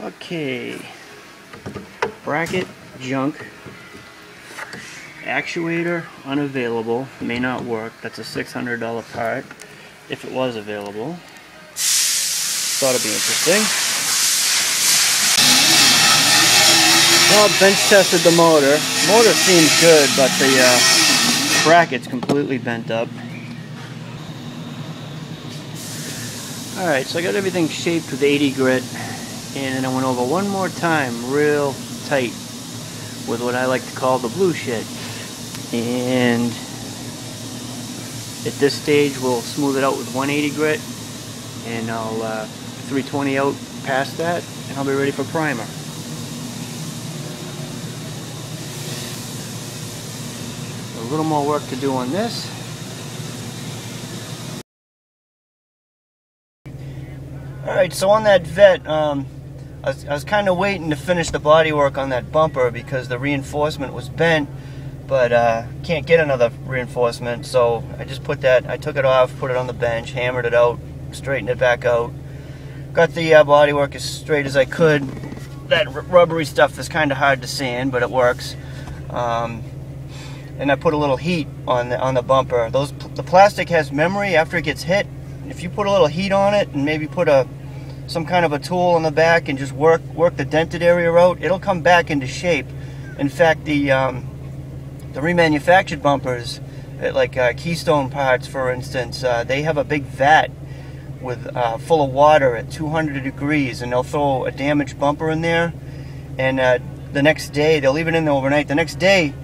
Okay, bracket junk, actuator unavailable, may not work. That's a $600 part if it was available. Thought it'd be interesting. Well, bench tested the motor. Motor seems good, but the bracket's completely bent up. Alright, so I got everything shaped with 80 grit, and then I went over one more time real tight with what I like to call the blue shit. And at this stage we'll smooth it out with 180 grit, and I'll 320 out past that, and I'll be ready for primer. A little more work to do on this. Alright, so on that Vette, I was kind of waiting to finish the bodywork on that bumper because the reinforcement was bent, but can't get another reinforcement, so I just put that, I took it off, put it on the bench, hammered it out, straightened it back out, got the bodywork as straight as I could. That rubbery stuff is kind of hard to sand, but it works. And I put a little heat on the bumper. The plastic has memory after it gets hit. If you put a little heat on it and maybe put some kind of a tool on the back and just work the dented area out, it'll come back into shape. In fact, the remanufactured bumpers, like Keystone parts for instance, they have a big vat with full of water at 200 degrees, and they'll throw a damaged bumper in there, and the next day they'll leave it in there overnight. The next day,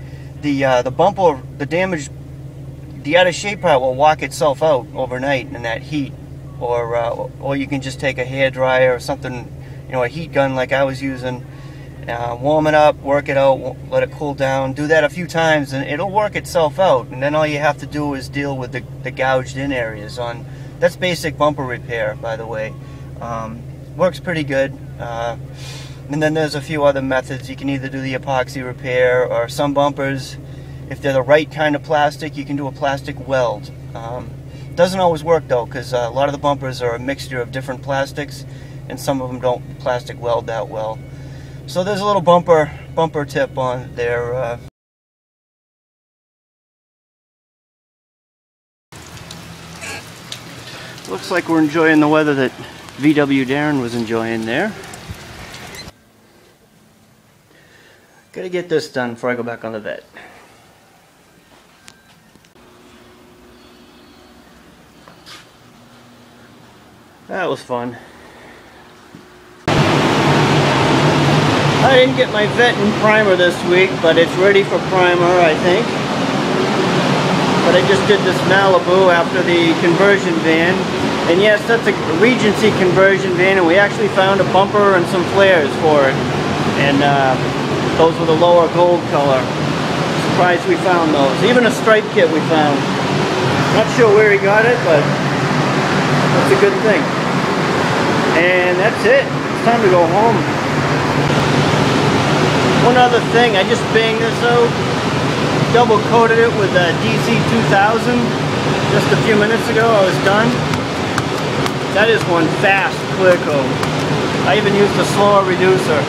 the bumper, the out of shape part will walk itself out overnight in that heat, or you can just take a hair dryer or something, a heat gun like I was using, warm it up, work it out, let it cool down, do that a few times, and it'll work itself out. And then all you have to do is deal with the gouged in areas. That's basic bumper repair, by the way. Works pretty good. And then there's a few other methods. You can either do the epoxy repair, or some bumpers, if they're the right kind of plastic, you can do a plastic weld. Doesn't always work though, because a lot of the bumpers are a mixture of different plastics, and some of them don't plastic weld that well. So there's a little bumper tip on there. Looks like we're enjoying the weather that VW Darren was enjoying there. Gotta get this done before I go back on the Vette. That was fun. I didn't get my Vette in primer this week, but it's ready for primer, I think. But I just did this Malibu after the conversion van. And yes, that's a Regency conversion van, and we actually found a bumper and some flares for it. And those were the lower gold color. Surprised we found those. Even a stripe kit we found. Not sure where he got it, but that's a good thing. And that's it. It's time to go home. One other thing, I just banged this out. Double coated it with a DC 2000. Just a few minutes ago I was done. That is one fast clear coat. I even used a slower reducer.